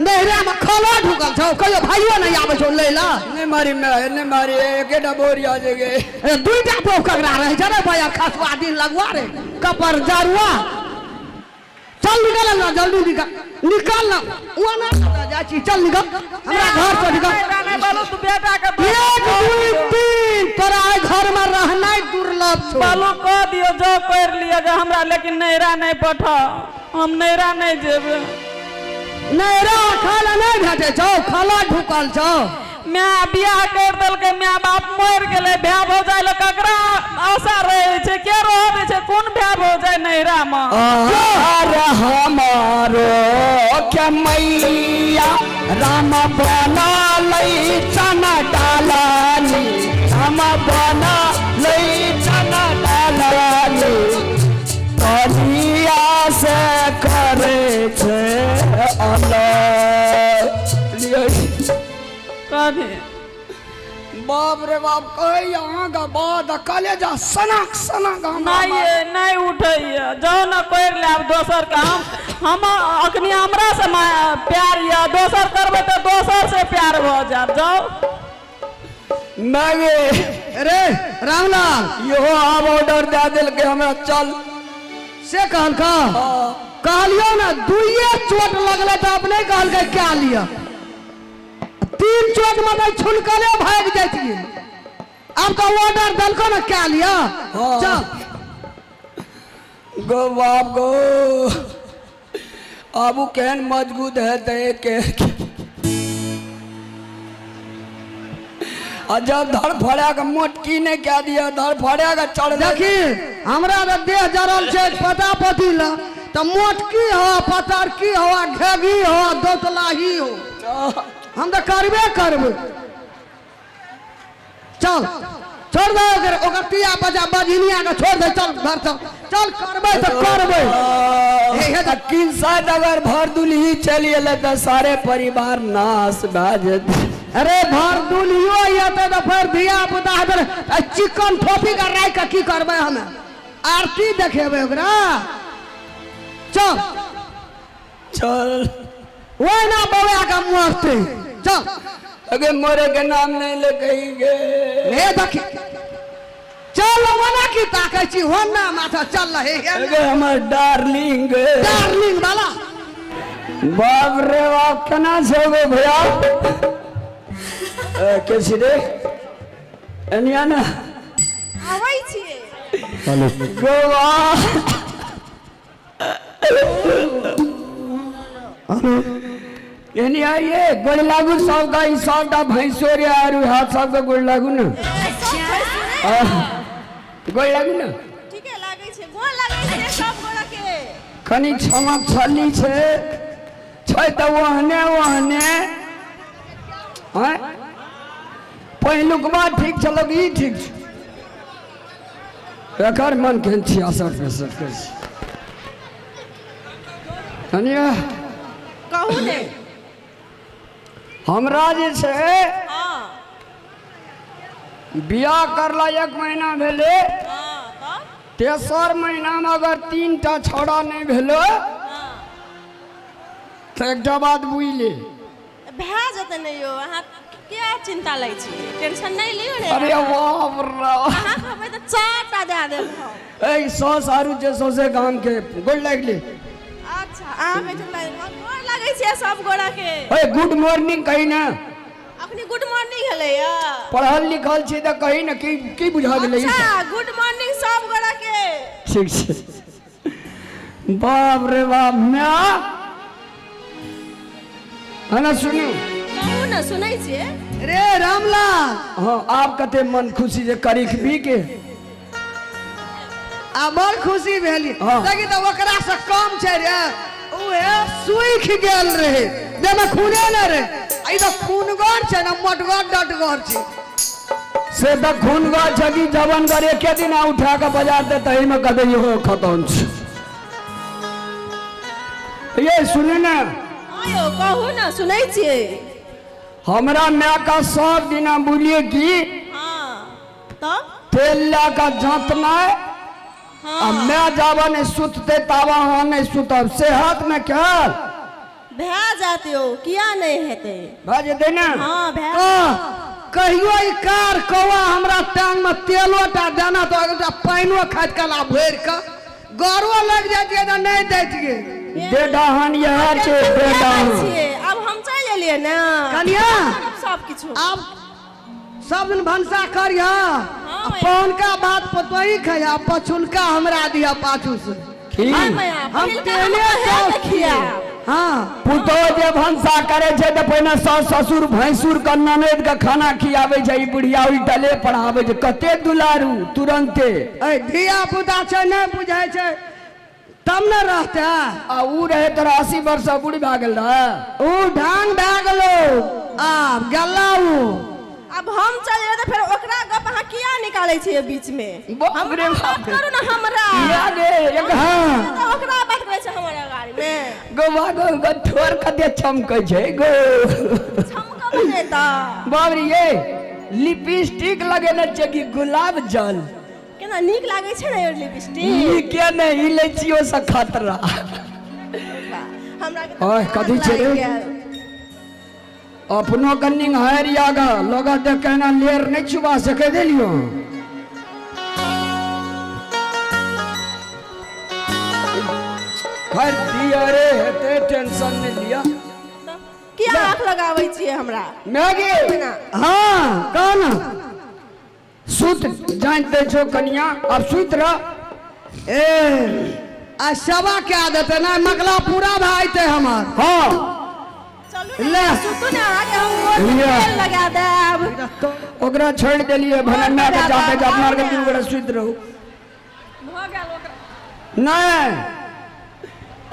नहरा में खोला ढुकल छौ कहियो भाइयो नहीं आवे छौ लेला नहीं मारी एकेटा बोरी आ जेगे दुईटा बो कगरा रहे छ रे भैया खसवा दिन लगवा रे कपर जारुआ चल निकल ना जल्दी निकल ना ओना जाची चल निकल हमरा घर से निकल नहीं बोलो तू बेटा के 1 2 3 तोरा घर में रहना दुर्लभ छौ बोलो कह दियो जो कर लियो जे हमरा लेकिन नहरा नहीं पठा हम नहरा नहीं जेबे नहरा खाला नहीं भेटे छौ खाला ढुकल छौ मैं बियाह कर दल के मैं बाप मर गेले भ्या हो जाय ल ककरा आशा रहे छे के रहे छे कोन भ्या हो जाय नहरा में अरे हमारो क्या मैया राम बना लई चना डालानी राम बना लई चना डालानी कलिया से करे छे कभी बाप रे बाप कही यहाँ का बाद कलेजा सनक सनक नहीं उठे जाओ ना कोई ले दोसर का हम अखनी हमरा से प्यार या दोसर करबे तो दोसर से प्यार हो जा जाओ मैं अरे रामलाल यो आप ऑर्डर दे दिल के हमरा चल से कहल का कहलियो ना दुइये चोट लगले तो अपने कहल के क्या लिया 3 चोट में तो छुनकले भाग जाती अब तो ऑर्डर दलको ना क्या लिया चल गो बाप गो आबू कहन मजबूत है ते के जब धड़ फड़ा का मोटकी ने क्या दिया धड़ फड़ा का चढ़ देखी हमरा देह जरल छे पता पतिला तो मोटकी हो पतारकी हो घेगी हो दोतलाही हो हम तो करबे करबे चल छोड़ दे ओकर तिया बजा बजनिया के छोड़ दे चल घर चल करबे तो करबे किन साथ अगर भर दुली चलिए तो सारे परिवार नाश भाजत अरे भर दुलियो ये तो फिर धिया पुता है चिकन थोपी का राय का की करबे हमें आरती देखेबे ओकरा चल चल वो ना बौआ का मूर्ति चल अगे मोरे के नाम नहीं ले कही गे हे देखी चल मना की ताकै छी होना माथा चल रहे अगे हमर डार्लिंग वाला बाप रे बाप केना छो भैया कैसी रे एनिया ना आबै छिए गोवा एनिया ये गोड़ लागू सब का ई सब का भैंसोरे आरु हाथ सब का गोड़ लागू ना गोड़ लागू ना ठीक है लागे छे गोड़ लागे छे सब गोड़ के खनी छमक छली छे छै त वहने हैं पहिलुकवा ठीक छलो ई ठीक छ एकर मन केन 66 के हनिया कहू ने हमरा जे छे हां बियाह करला 1 महीना भेले हां त तेसर महीना में अगर 3टा छोड़ा नहीं भेलो तो एकटा बात बुझले भए जते नहीं यो अहाँ क्या चिंता लै छी टेंशन नहीं लियो ने अरे बाप रे अहाँ कहबै त 4टा दे देब हम ए 100 सारू जे 100 से काम के गोड़ लागले अच्छा अहाँ बैठल गोड़ लागे छे सब गोड़ा के ए गुड मॉर्निंग कही ना अखनी गुड मॉर्निंग हले या पढ़ल लिखल छी त कही ना की बुझा गेलै अच्छा गुड मॉर्निंग सब गोड़ा के ठीक छे बाप रे बाप मैं है ना सुनू कहू ना सुनै छिए रे रामलाल हाँ आप कते मन खुशी जे करिक भी के आ बड़ खुशी भेली देखी तो ओकरा से कम छे रे ओए सुख गेल रहे देमे खूने न रे ई तो खूनगर छे ना मोटगर डटगर छे से त खूनगर छगी जवन कर एक दिन उठा के बाजार दे तही में कदे हो खत्म छ ये सुने ना आयो कहू ना सुनै छिए हमरा मैं का सब दिना बोलिए कि हां त तेल ला का जातना हां मैं जावा ने सुतते तावा हाँ नहीं सुतब सेहत में क्या भए जाते हो किया नहीं हेते भए जेतै ना हाँ भए कहियो ई कार कौआ हमरा टांग में तेलो टा देना तो एकटा पानियो खाइत कला भरि के गरो लग जाइए तो नहीं दैतिए बेडहान यह छै बेडहान अब हम चल एलिए ना कनिया सब किछु अब सब दिन भंसा करिया पौनका बात पतोही खया पछुलका हमरा दिया पाछू से हम तेले देखिया हाँ पुतो जे भंसा करे छै त पहिने सास ससुर भैंसुर के ननद के खाना खियावे छै ई बुढ़िया उल्टले पढ़ावे छै कते दुलारू तुरंते ए धिया पुता छै नहीं बुझाय छै तब न रहते आ ऊ रहे तोरा 80 वर्ष बूढ़ भए गेल रहे ऊ ढंग भए गेलो आब गेला ऊ अब हम चल रहे तो फिर ओकरा गप अहाँ किया निकाले छियै बीच में बाप रे बाप करू ना हमरा या गे एक हां तो ओकरा बात करे छै हमरा गाड़ी में गोवा गो ठोर कते चमकै छै गो छमका बनेता बाप रे ये लिपस्टिक लगेने छै कि गुलाब जल केना नीक लागे छै ना लिपस्टिक ई के नहीं ले छियो से खतरा हमरा के ओए कथी छै रे अपनो कन्निंग हरिया गा लगा देख कहना लेर नहीं छुबा सके देलियो खैर दिया रे हेते टेंशन नहीं लिया किया आंख लगाबै छियै हमरा मैगी हाँ कौन सुत जान दे छो कन्या अब सुत रह ए आ सवा क्या देते ना मगला पूरा भाईते हमार हाँ चलू ले। ना सुतू ना आगे हम लिया। तेल लगा देब ओकरा छोड़ देलिए भले मैं के जाते जा अपना के दिन बड़ा सुत रहू भ गेल ओकरा नहीं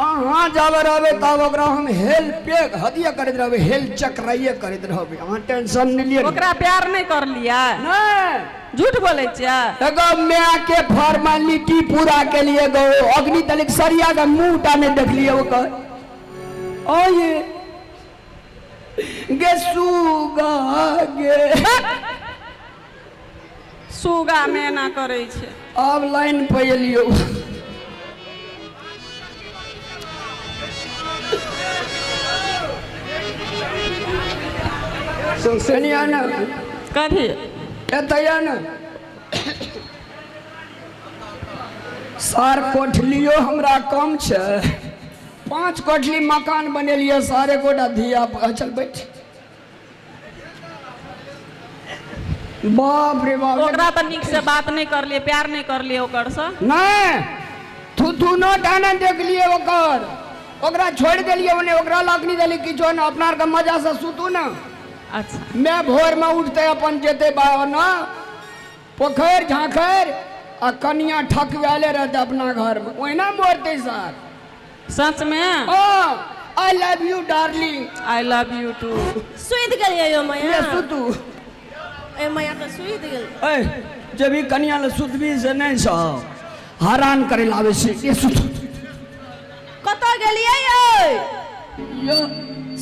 अहाँ जाबे रहबे तब ओकरा हम हेल्प हदिया करैत रहबे हेल्प चक्राइए करैत रहबे अहाँ टेंशन नहीं लिए ओकरा प्यार नहीं कर लिया नहीं झूठ बोले छियै एगो मैं के फॉर्मेलिटी पूरा के लिए गो अग्नि तलिक सरिया का मुंह टाने देख लिए ओकर ओ ये गे सुगा गे सुगा मेना करे छै अब लाइन पे एलियो सुनिया ना कथी एतया ना सार कोठलियो हमरा कम छै 5 कोठली मकान बनेलिए सारे गोटा धिया चल बैठ बाप रे बाप ओकरा तो निक से बात नहीं कर लिए प्यार नहीं कर लिए ओकर से नहीं थू नो टाने देख लिए ओकर ओकरा छोड़ देलिए ओने ओकरा लाकनी देली किछो ना अपना के मजा से सुतू ना अच्छा मैं भोर में उठते अपन जेते ना पोखर झांखर आ कनिया ठकवाले रहते अपना घर में ओहिना मोरते सर सच में I love you darling I love you too सुइत गेलियै यो मैया ये सुतू ए मैया तो सुइत गेल ए जब भी कनिया ले सुतबी से नहीं सा हैरान करे लावे से ये सुतू कतऽ गेलियै यो यो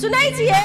सुनै छियै